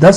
10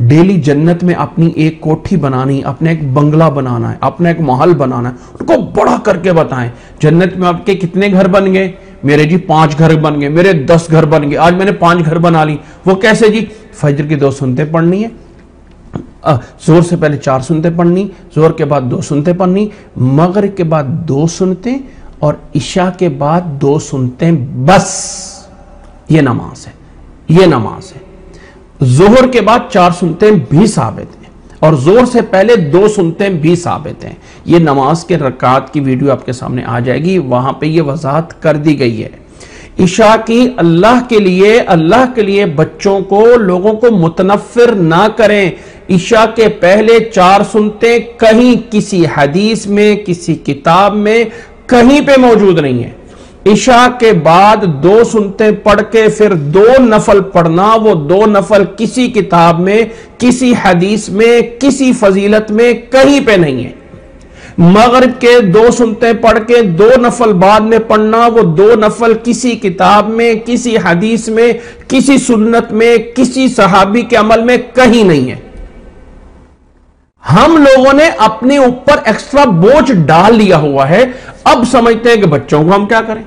daily جنت میں اپنی ایک کوٹھی بنانی، اپنا ایک بنگلہ بنانا ہے، اپنا ایک محل بنانا ہے، ان کو بڑا کر کے بتائیں جنت میں آپ کے کتنے گھر بن گئے؟ میرے جی 5 گھر بن گئے، میرے 10 گھر بن گئے، آج میں نے 5 گھر بنا لی۔ وہ کیسے جی؟ فجر کی 2 سنتیں پڑھنی ہے، زور سے پہلے 4 سنتیں پڑھنی، زور کے بعد 2 سنتیں پڑھنی، مغرب کے بعد 2 سنتیں، اور عشاء کے بعد 2 سنتیں، بس یہ نماز ہے، یہ نماز ہے۔ ظہر کے بعد 4 سنتیں بھی ثابت ہیں، اور زور سے پہلے 2 سنتیں بھی ثابت ہیں۔ یہ نماز کے رکعات کی ویڈیو آپ کے سامنے آ جائے گی، وہاں پہ یہ وضاحت کر دی گئی ہے۔ عشاء کی اللہ کے لیے بچوں کو، لوگوں کو متنفر نہ کریں۔ عشاء کے پہلے 4 سنتیں کہیں کسی حدیث میں، کسی کتاب میں کہیں پہ موجود نہیں ہے۔ عشاء کے بعد 2 سنتیں پڑھ کے پھر 2 نفل پڑھنا، وہ 2 نفل کسی کتاب میں، کسی حدیث میں، کسی فضیلت میں کہیں پہ نہیں ہے۔ مغرب کے 2 سنتیں پڑھ کے 2 نفل بعد میں پڑھنا، وہ 2 نفل کسی کتاب میں، کسی حدیث میں، کسی سنت میں، کسی صحابی کے عمل میں کہیں نہیں ہے۔ ہم لوگوں نے اپنے اوپر ایکسٹرا بوجھ ڈال لیا ہوا ہے، اب سمجھتے ہیں کہ بچوں کو ہم کیا کریں،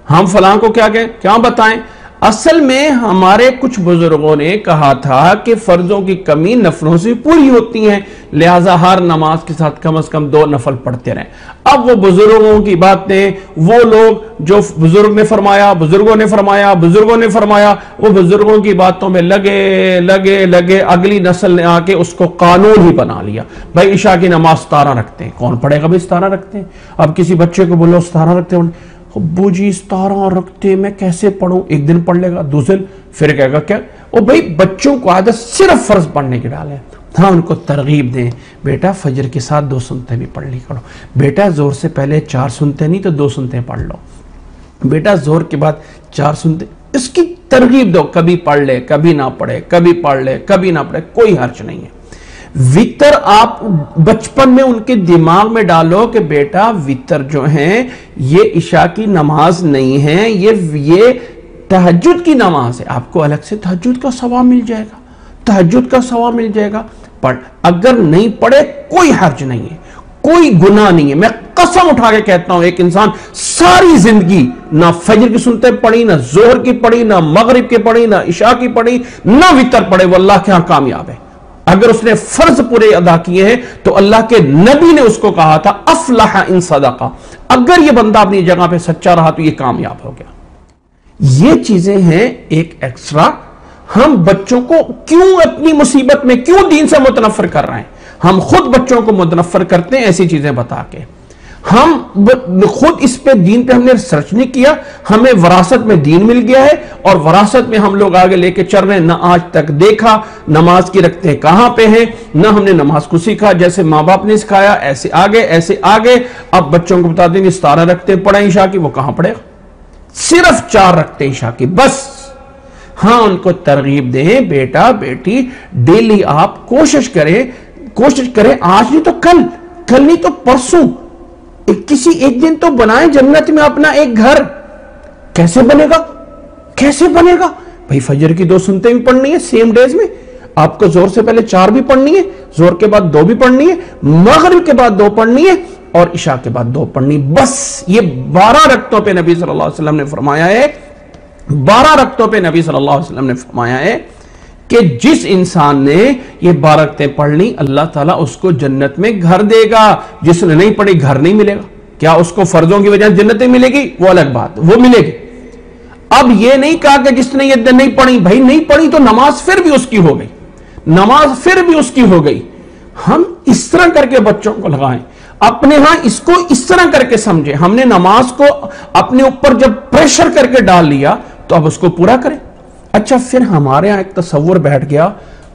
ہم فلاں کو کیا کہیں، کیا بتائیں۔ اصل میں ہمارے کچھ بزرگوں نے کہا تھا کہ فرضوں کی کمی نفلوں سے پوری ہوتی ہیں، لہذا ہر نماز کے ساتھ کم از کم 2 نفل پڑھتے رہیں۔ اب وہ بزرگوں کی باتیں، وہ لوگ جو بزرگ نے فرمایا، بزرگوں نے فرمایا، بزرگوں نے فرمایا، وہ بزرگوں کی باتوں میں لگے اگلی نسل نے آ کے اس کو قانون ہی بنا لیا۔ بھائی عشاء کی نماز 17 رکھتے ہیں، کون پڑھے گا بھائی 17 رکھتے ہیں؟ اب کسی بچے کو بولو 17 رکھتے ہیں، ابو جی 17 رکھتے میں کیسے پڑھوں؟ ایک دن پڑھ لے گا، دوسرے دن پھر کہے گا کیا؟ او بھائی بچوں کو عادت صرف فرض پڑھنے کی ڈالیں، ہاں ان کو ترغیب دیں، بیٹا فجر کے ساتھ 2 سنتیں بھی پڑھ لی کرو، بیٹا زور سے پہلے 4 سنتیں نہیں تو 2 سنتیں پڑھ لو، بیٹا زور کے بعد 4 سنتیں، اس کی ترغیب دو، کبھی پڑھ لے کبھی نہ پڑھے، کبھی پڑھ لے کبھی نہ پڑھے، کوئی حرج نہیں ہے۔ وتر آپ بچپن میں ان کے دماغ میں ڈالو کہ بیٹا وتر جو ہیں یہ عشاء کی نماز نہیں ہے، یہ تہجد کی نماز ہے، آپ کو الگ سے تہجد کا ثواب مل جائے گا، تہجد کا ثواب مل جائے گا۔ پڑھ، اگر نہیں پڑھے کوئی حرج نہیں ہے، کوئی گناہ نہیں ہے۔ میں قسم اٹھا کے کہتا ہوں ایک انسان ساری زندگی نہ فجر کی سنتیں پڑھی، نہ ظہر کی پڑھی، نہ مغرب کی پڑھی، نہ عشاء کی پڑھی، نہ وتر پڑھے، وہ اللہ کے ہاں کامیاب ہے۔ اگر اس نے فرض پورے ادا کیے ہیں تو اللہ کے نبی نے اس کو کہا تھا افلح ان صدقہ، اگر یہ بندہ اپنی جگہ پہ سچا رہا تو یہ کامیاب ہو گیا۔ یہ چیزیں ہیں ایک ایکسٹرا۔ ہم بچوں کو کیوں اپنی مصیبت میں کیوں دین سے متنفر کر رہے ہیں؟ ہم خود بچوں کو متنفر کرتے ہیں ایسی چیزیں بتا کے۔ ہم خود اس پہ دین پہ ہم نے ریسرچ نہیں کیا، ہمیں وراثت میں دین مل گیا ہے اور وراثت میں ہم لوگ آگے لے کے چل رہے ہیں۔ نہ آج تک دیکھا نماز کی رکھتے کہاں پہ ہیں، نہ ہم نے نماز کو سیکھا، جیسے ماں باپ نے سکھایا ایسے آگے اب بچوں کو بتا دیں گے 17 رکھتے پڑھیں عشاء کی، وہ کہاں پڑھے گا؟ صرف 4 رکھتے عشاء کی بس۔ ہاں ان کو ترغیب دیں، بیٹا بیٹی ڈیلی آپ کوشش کریں آج نہیں تو کل نہیں تو پرسوں کسی ایک دن تو بنائیں جنت میں اپنا ایک گھر۔ کیسے بنے گا؟ بھائی فجر کی 2 سنتیں بھی پڑھنی ہے سیم ڈیز میں، آپ کو زور سے پہلے 4 بھی پڑھنی ہے، زور کے بعد 2 بھی پڑھنی ہے، مغرب کے بعد 2 پڑھنی ہے، اور عشاء کے بعد 2 پڑھنی، بس۔ یہ 12 رکعتوں پہ نبی صلی اللہ علیہ وسلم نے فرمایا ہے، 12 رکعتوں پہ نبی صلی اللہ علیہ وسلم نے فرمایا ہے کہ جس انسان نے یہ 12 رکعتیں پڑھ لی اللہ تعالیٰ اس کو جنت میں گھر دے گا، جس نے نہیں پڑھی گھر نہیں ملے گا۔ کیا اس کو فرضوں کی وجہ جنت نہیں ملے گی؟ وہ الگ بات، وہ ملے گی۔ اب یہ نہیں کہا کہ جس نے یہ نہیں پڑھی، بھائی نہیں پڑھی تو نماز پھر بھی اس کی ہو گئی، ہم اس طرح کر کے بچوں کو لگائیں، اپنے ہاں اس کو اس طرح کر کے سمجھیں۔ ہم نے نماز کو اپنے اوپر جب پریشر کر کے ڈال لیا تو اب اس کو پورا کریں۔ اچھا پھر ہمارے ہاں ایک تصور بیٹھ گیا،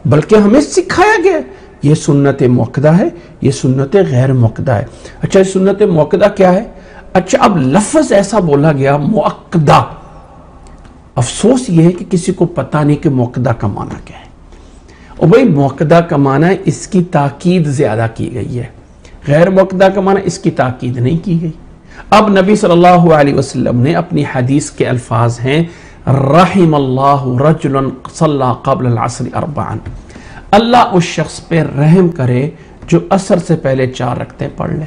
بلکہ ہمیں سکھایا گیا یہ سنت موقدہ ہے، یہ سنت غیر موقدہ ہے۔ اچھا یہ سنت موقدہ کیا ہے؟ اچھا اب لفظ ایسا بولا گیا موقدہ، افسوس یہ ہے کہ کسی کو پتہ نہیں کہ موقدہ کا معنی کیا ہے۔ اور بھائی موقدہ کا معنی اس کی تاکید زیادہ کی گئی ہے، غیر موقدہ کا معنی اس کی تاکید نہیں کی گئی۔ اب نبی صلی اللہ علیہ وسلم نے اپنی حدیث کے الفاظ ہیں رحم اللہ رجلا صلی قبل العصر 4، اللہ اس شخص پہ رحم کرے جو عصر سے پہلے 4 رکعتیں پڑھ لے.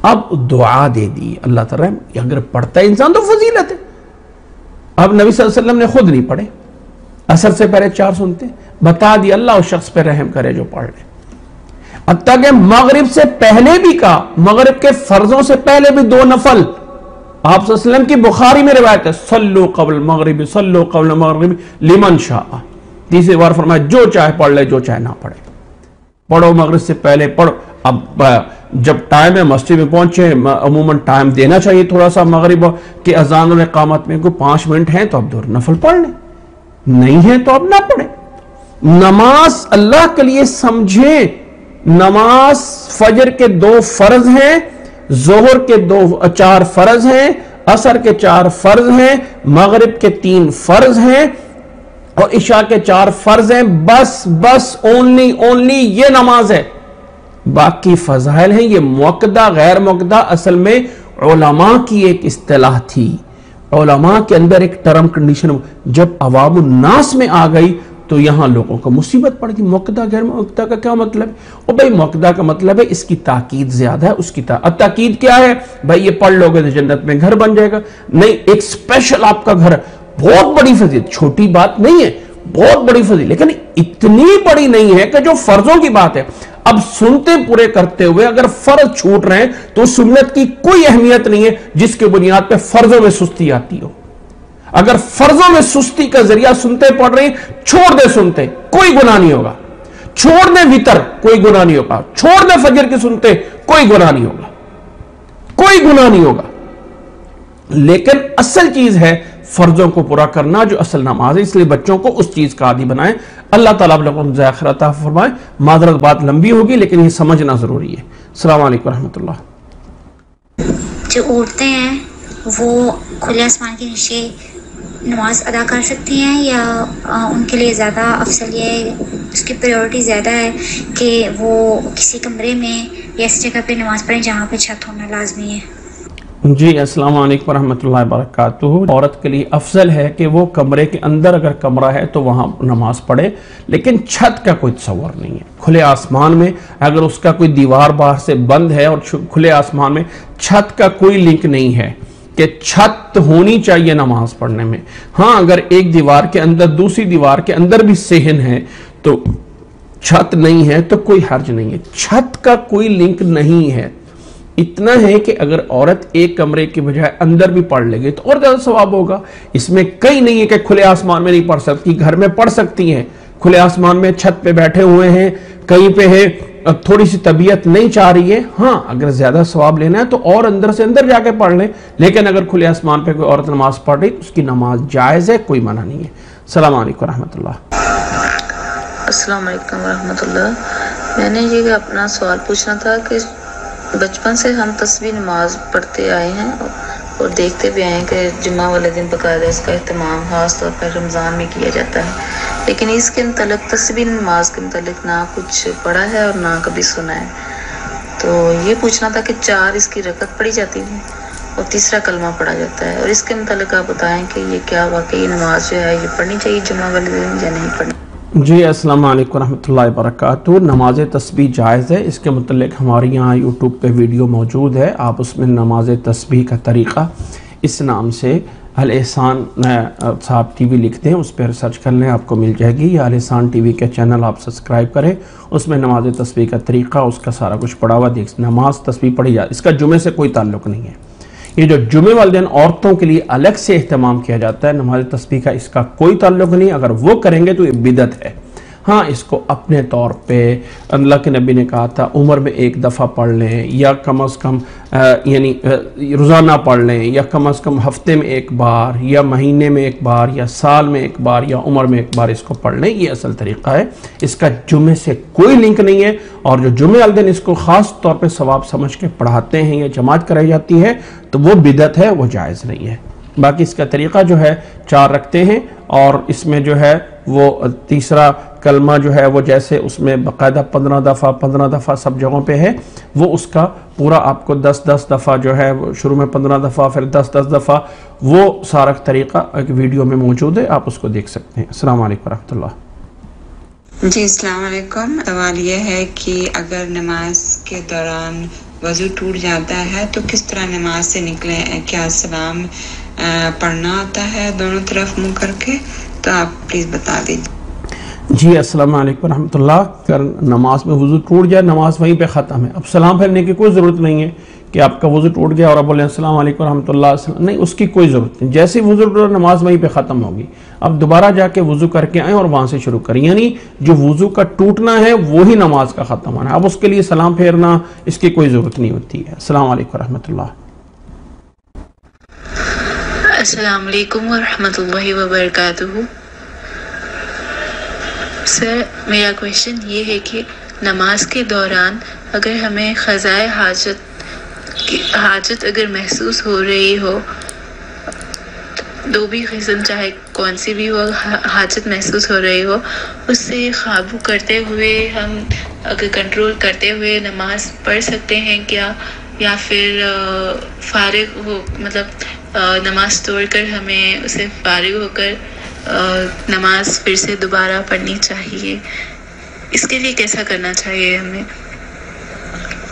اب دعا دے دی اللہ تعالیٰ، اگر پڑھتا ہے انسان تو فضیلت ہے. اب نبی صلی اللہ علیہ وسلم نے خود نہیں پڑھے، عصر سے پہلے 4 سنتے، بتا دی اللہ اس شخص پہ رحم کرے جو پڑھ لے. حتیٰ کہ مغرب سے پہلے بھی کہا، مغرب کے فرضوں سے پہلے بھی 2 نفل. آپ صلی اللہ علیہ وسلم کی بخاری میں روایت ہے، صلو قبل المغرب صلو قبل المغرب لمن شاء. تیسری بار فرمایا جو چاہے پڑھ لے، جو چاہے نہ پڑھے. پڑھو مغرب سے پہلے پڑھو. اب جب ٹائم ہے مسجد میں پہنچے، عموماً ٹائم دینا چاہیے تھوڑا سا مغرب کے اذان اور اقامت میں، کوئی 5 منٹ ہیں تو اب 2 نفل پڑھ لیں، نہیں ہے تو اب نہ پڑھیں. نماز اللہ کے لیے سمجھیں. نماز فجر کے 2 فرض ہیں، ظہر کے 4 فرض ہیں، عصر کے 4 فرض ہیں، مغرب کے 3 فرض ہیں اور عشاء کے 4 فرض ہیں. بس اونلی یہ نماز ہے. باقی فضائل ہیں، یہ موقدہ غیر موقدہ اصل میں علماء کی ایک اصطلاح تھی. علماء کے اندر ایک ٹرم کنڈیشن جب عوام الناس میں آ گئی تو یہاں لوگوں کو مصیبت پڑ گئی. موقدہ غیر موقدہ کا کیا مطلب ہے؟ اور بھائی موقدہ کا مطلب ہے اس کی تاکید زیادہ ہے، اس کی تاکید کیا ہے؟ بھائی یہ پڑھ لو گے تو جنت میں گھر بن جائے گا. نہیں، ایک سپیشل آپ کا گھر، بہت بڑی فضیلت، چھوٹی بات نہیں ہے، بہت بڑی فضیلت، لیکن اتنی بڑی نہیں ہے کہ جو فرضوں کی بات ہے. اب سنتے پورے کرتے ہوئے اگر فرض چھوٹ رہے ہیں تو سنت کی کوئی اہمیت نہیں ہے جس کے بنیاد پہ فرضوں میں سستی آتی ہو. اگر فرضوں میں سستی کا ذریعہ سنتے پڑھ رہے ہیں، چھوڑ دے سنتے، کوئی گناہ نہیں ہوگا. چھوڑ دے وتر، کوئی گناہ نہیں ہوگا. چھوڑ دے فجر کی سنتے، کوئی گناہ نہیں ہوگا، کوئی گناہ نہیں ہوگا. لیکن اصل چیز ہے فرضوں کو پورا کرنا جو اصل نماز ہے. اس لیے بچوں کو اس چیز کا عادی بنائیں. اللہ تعالیٰ آپ لوگوں کو جزائے خیر عطا فرمائے. معذرت بات لمبی ہوگی لیکن یہ سمجھنا ضروری ہے. السلام علیکم ورحمۃ اللہ. جو عورتیں ہیں وہ کھلے آسمان کے نیچے نماز ادا کر سکتی ہیں یا ان کے لیے زیادہ افضل یہ ہے، اس کی پریورٹی زیادہ ہے کہ وہ کسی کمرے میں یا اس جگہ پہ نماز پڑھیں جہاں پہ چھت ہونا لازمی ہے؟ جی السلام علیکم ورحمۃ اللہ وبرکاتہ. عورت کے لیے افضل ہے کہ وہ کمرے کے اندر اگر کمرہ ہے تو وہاں نماز پڑھے، لیکن چھت کا کوئی تصور نہیں ہے. کھلے آسمان میں اگر اس کا کوئی دیوار باہر سے بند ہے اور کھلے آسمان میں چھت کا کوئی لنک نہیں ہے کہ چھت ہونی چاہیے نماز پڑھنے میں. ہاں اگر ایک دیوار کے اندر دوسری دیوار کے اندر بھی صحن ہے تو چھت نہیں ہے تو کوئی حرج نہیں ہے. چھت کا کوئی لنک نہیں ہے. اتنا ہے کہ اگر عورت ایک کمرے کی بجائے اندر بھی پڑھ لے گی تو اور زیادہ ثواب ہوگا. اس میں کئی نہیں ہے کہ کھلے آسمان میں نہیں پڑھ سکتی، گھر میں پڑھ سکتی ہیں. کھلے آسمان میں چھت پہ بیٹھے ہوئے ہیں، کہیں پہ ہے، تھوڑی سی طبیعت نہیں چاہ رہی ہے، ہاں اگر زیادہ ثواب لینا ہے تو اور اندر سے اندر جا کے پڑھ لیں. لیکن اگر کھلے آسمان پہ کوئی عورت نماز پڑھ رہی تو اس کی نماز جائز ہے، کوئی منع نہیں ہے. السلام علیکم ورحمۃ اللہ. السلام علیکم ورحمۃ اللہ. میں نے یہ اپنا سوال پوچھنا تھا کہ بچپن سے ہم تسبیح نماز پڑھتے آئے ہیں اور دیکھتے بھی آئے ہیں کہ جمعہ والے دن باقاعدہ اس کا اہتمام خاص طور پر رمضان میں کیا جاتا ہے، لیکن اس کے متعلق تسبیح نماز کے متعلق نہ کچھ پڑھا ہے اور نہ کبھی سنا ہے. تو یہ پوچھنا تھا کہ 4 اس کی رکعت پڑھی جاتی ہے اور تیسرا کلمہ پڑھا جاتا ہے، اور اس کے متعلق آپ بتائیں کہ یہ کیا واقعی نماز جو ہے یہ پڑھنی چاہیے جمعہ والے دن یا نہیں پڑھنی؟ جی السلام علیکم ورحمۃ اللہ وبرکاتہ. نماز تسبیح جائز ہے. اس کے متعلق ہمارے یہاں یوٹیوب پہ ویڈیو موجود ہے، آپ اس میں نماز تسبیح کا طریقہ اس نام سے الاحسان صاحب ٹی وی لکھتے ہیں، اس پہ سرچ کر لیں، آپ کو مل جائے گی. یا الاحسان ٹی وی کے چینل آپ سبسکرائب کریں، اس میں نماز تسبیح کا طریقہ اس کا سارا کچھ پڑھا ہوا دیکھ. نماز تسبیح پڑھی جائے، اس کا جمعے سے کوئی تعلق نہیں ہے. یہ جو جمعے والے دن عورتوں کے لیے الگ سے اہتمام کیا جاتا ہے نماز تسبیح کا، اس کا کوئی تعلق نہیں. اگر وہ کریں گے تو یہ بدعت ہے. ہاں اس کو اپنے طور پہ اللہ کے نبی نے کہا تھا عمر میں 1 دفعہ پڑھ لیں، یا کم از کم یعنی روزانہ پڑھ لیں، یا کم از کم ہفتے میں 1 بار، یا مہینے میں 1 بار، یا سال میں 1 بار، یا عمر میں 1 بار اس کو پڑھ لیں. یہ اصل طریقہ ہے. اس کا جمعے سے کوئی لنک نہیں ہے. اور جو جمعے والے دن اس کو خاص طور پہ ثواب سمجھ کے پڑھاتے ہیں یا جماعت کرائی جاتی ہے تو وہ بدعت ہے، وہ جائز نہیں ہے. باقی اس کا طریقہ جو ہے 4 رکھتے ہیں، اور اس میں جو ہے وہ تیسرا کلمہ جو ہے وہ جیسے اس میں باقاعدہ 15 دفعہ سب جگہوں پہ ہے، وہ اس کا پورا آپ کو 10 دفعہ جو ہے شروع میں 15 دفعہ پھر 10 دفعہ، وہ سارا طریقہ ایک ویڈیو میں موجود ہے، آپ اس کو دیکھ سکتے ہیں. السلام علیکم ورحمۃ اللہ. جی السلام علیکم. سوال یہ ہے کہ اگر نماز کے دوران وضو ٹوٹ جاتا ہے تو کس طرح نماز سے نکلیں؟ کیا سلام پڑھنا ہوتا ہے دونوں طرف منہ کر کے؟ تو آپ پلیز بتا دیجیے. جی السلام علیکم ورحمۃ اللہ. اگر نماز میں وضو ٹوٹ جائے نماز وہیں پہ ختم ہے. اب سلام پھیرنے کی کوئی ضرورت نہیں ہے کہ آپ کا وضو ٹوٹ گیا اور آپ بولیں السلام علیکم ورحمۃ اللہ. نہیں، اس کی کوئی ضرورت نہیں. جیسے وضو ٹوٹا نماز وہیں پہ ختم ہوگی. اب دوبارہ جا کے وضو کر کے آئیں اور وہاں سے شروع کریں. یعنی جو وضو کا ٹوٹنا ہے وہی نماز کا ختم ہونا ہے. اب اس کے لیے سلام پھیرنا اس کی کوئی ضرورت نہیں ہوتی ہے. السلام علیکم ورحمۃ اللہ. السلام علیکم ورحمۃ اللہ وبرکاتہ. سر میرا کویشچن یہ ہے کہ نماز کے دوران اگر ہمیں قضائے حاجت اگر محسوس ہو رہی ہو، دو بھی قسم چاہے کون سی بھی ہو، حاجت محسوس ہو رہی ہو، اس سے قابو کرتے ہوئے ہم اگر کنٹرول کرتے ہوئے نماز پڑھ سکتے ہیں کیا، یا پھر فارغ ہو مطلب نماز توڑ کر ہمیں اسے فارغ ہو کر نماز پھر سے دوبارہ پڑھنی چاہیے؟ اس کے لیے کیسا کرنا چاہیے ہمیں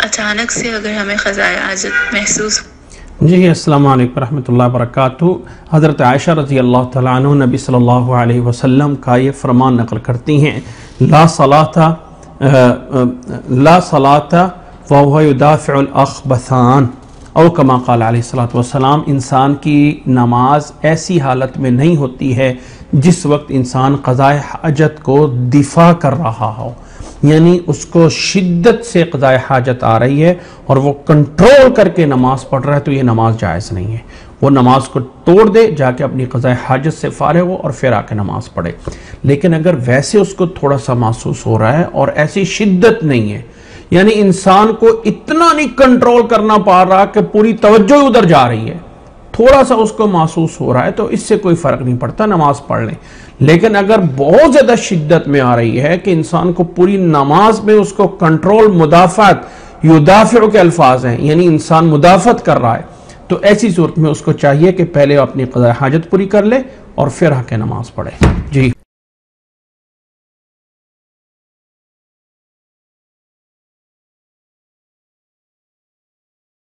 اچانک سے اگر ہمیں قضائے حاجت محسوس؟ جی السلام علیکم ورحمۃ اللہ وبرکاتہ. حضرت عائشہ رضی اللہ تعالیٰ عنہ نبی صلی اللہ علیہ وسلم کا یہ فرمان نقل کرتی ہیں، لا صلاۃ وهو يدافع الاخبثان او کما قال علیہ الصلوۃ والسلام. انسان کی نماز ایسی حالت میں نہیں ہوتی ہے جس وقت انسان قضائے حاجت کو دفاع کر رہا ہو، یعنی اس کو شدت سے قضائے حاجت آ رہی ہے اور وہ کنٹرول کر کے نماز پڑھ رہا ہے، تو یہ نماز جائز نہیں ہے. وہ نماز کو توڑ دے، جا کے اپنی قضائے حاجت سے فارغ ہو اور پھر آ کے نماز پڑھے. لیکن اگر ویسے اس کو تھوڑا سا محسوس ہو رہا ہے اور ایسی شدت نہیں ہے، یعنی انسان کو اتنا نہیں کنٹرول کرنا پا رہا کہ پوری توجہ ادھر جا رہی ہے، تھوڑا سا اس کو محسوس ہو رہا ہے، تو اس سے کوئی فرق نہیں پڑتا، نماز پڑھ لیں. لیکن اگر بہت زیادہ شدت میں آ رہی ہے کہ انسان کو پوری نماز میں اس کو کنٹرول، مدافعت، یدافع کے الفاظ ہیں، یعنی انسان مدافعت کر رہا ہے، تو ایسی صورت میں اس کو چاہیے کہ پہلے اپنی قضائے حاجت پوری کر لے اور پھر آ کے نماز پڑھے. جی